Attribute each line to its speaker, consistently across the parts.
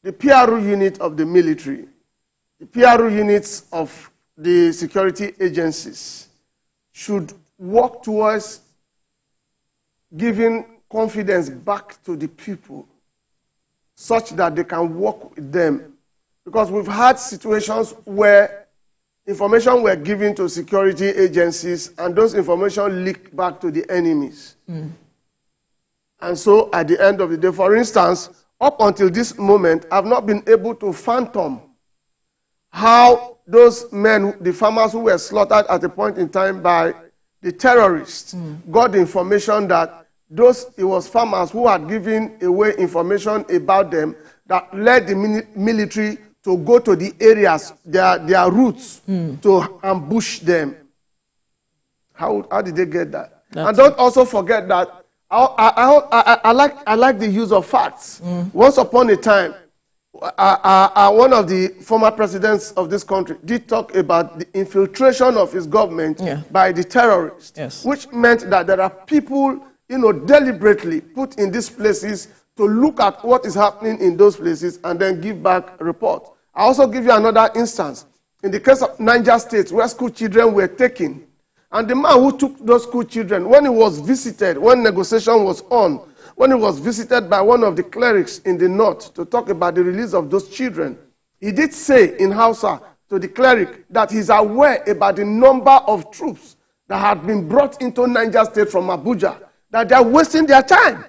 Speaker 1: the PRU unit of the military, the PRU units of the security agencies should work towards giving confidence back to the people such that they can work with them. Because we've had situations where information were given to security agencies and those information leaked back to the enemies. And so at the end of the day, for instance, up until this moment, I've not been able to fathom how those men, the farmers who were slaughtered at a point in time by the terrorists, got the information that it was farmers who had given away information about them that led the military to go to the areas, their routes, to ambush them. How did they get that? And don't also forget that I like the use of facts. Once upon a time, one of the former presidents of this country did talk about the infiltration of his government by the terrorists, which meant that there are people, deliberately put in these places to look at what is happening in those places and then give back a report. I also give you another instance. In the case of Niger State, where school children were taken, and the man who took those school children, when he was visited, when negotiation was on, when he was visited by one of the clerics in the north to talk about the release of those children, he did say in Hausa to the cleric that he's aware about the number of troops that had been brought into Niger State from Abuja, that they are wasting their time.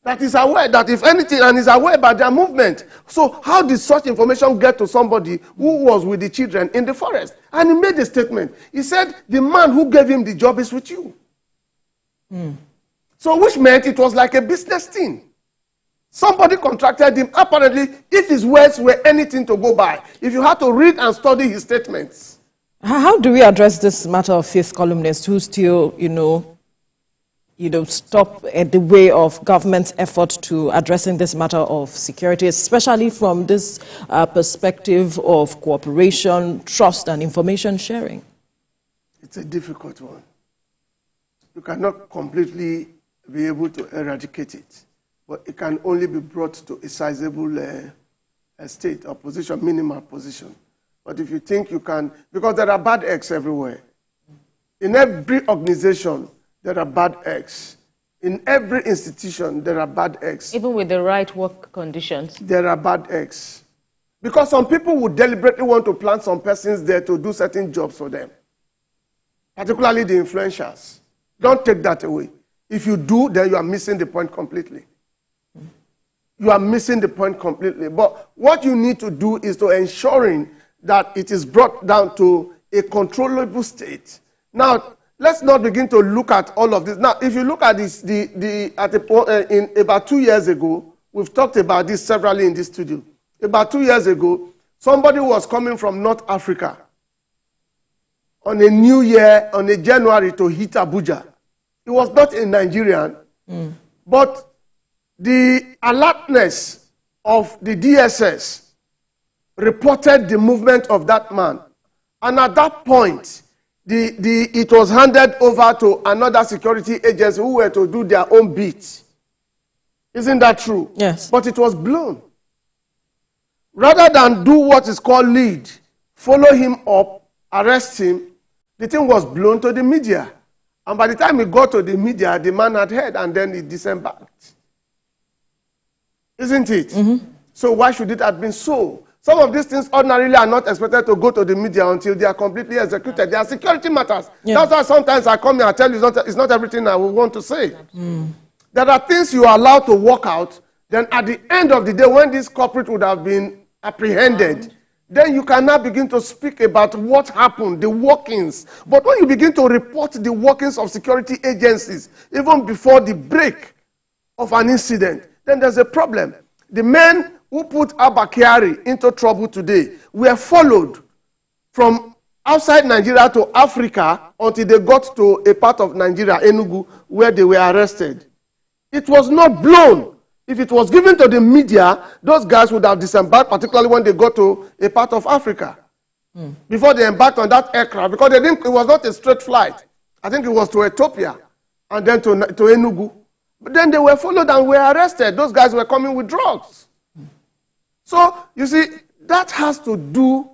Speaker 1: That is aware that if anything, and is aware about their movement. So how did such information get to somebody who was with the children in the forest? And he made a statement. He said, the man who gave him the job is with you. So which meant it was like a business thing. Somebody contracted him. Apparently, if his words were anything to go by, if you had to read and study his statements.
Speaker 2: How do we address this matter of faith columnists who still, stop at the way of government's effort to addressing this matter of security, especially from this perspective of cooperation, trust, and information sharing?
Speaker 1: It's a difficult one. You cannot completely be able to eradicate it, but it can only be brought to a sizable state or position, minimal position. But if you think you can, because there are bad eggs everywhere. In every organization, there are bad eggs. In every institution, there are bad eggs.
Speaker 3: Even with the right work conditions?
Speaker 1: There are bad eggs. Because some people would deliberately want to plant some persons there to do certain jobs for them. Particularly the influencers. Don't take that away. If you do, then you are missing the point completely. You are missing the point completely. But what you need to do is to ensuring that it is brought down to a controllable state. Now, let's not begin to look at all of this. Now, if you look at this, in about 2 years ago, we've talked about this severally in this studio. About 2 years ago, somebody was coming from North Africa on a new year, on a January, to hit Abuja. He was not a Nigerian, but the alertness of the DSS reported the movement of that man. And at that point, it was handed over to another security agency who were to do their own beat. Isn't that true?
Speaker 2: Yes.
Speaker 1: But it was blown. Rather than do what is called lead, follow him up, arrest him, the thing was blown to the media. And by the time he got to the media, the man had heard and then he disembarked. Isn't it? So why should it have been so? Some of these things ordinarily are not expected to go to the media until they are completely executed. They are security matters. That's why sometimes I come here and tell you it's not everything I will want to say. There are things you are allowed to work out. Then at the end of the day, when this culprit would have been apprehended, then you can now begin to speak about what happened, the workings. But when you begin to report the workings of security agencies, even before the break of an incident, then there's a problem. The men who put Abba Kyari into trouble today were followed from outside Nigeria to Africa until they got to a part of Nigeria, Enugu, where they were arrested. It was not blown. If it was given to the media, those guys would have disembarked, particularly when they got to a part of Africa. Before they embarked on that aircraft, because they didn't, it was not a straight flight. I think it was to Ethiopia and then to Enugu. But then they were followed and were arrested. Those guys were coming with drugs. So, you see, that has to do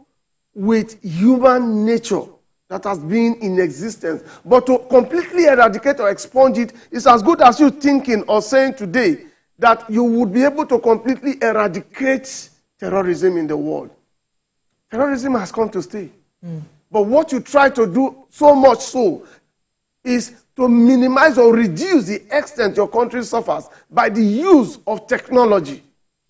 Speaker 1: with human nature that has been in existence. But to completely eradicate or expunge it is as good as you thinking or saying today that you would be able to completely eradicate terrorism in the world. Terrorism has come to stay. But what you try to do so much so is to minimize or reduce the extent your country suffers by the use of technology.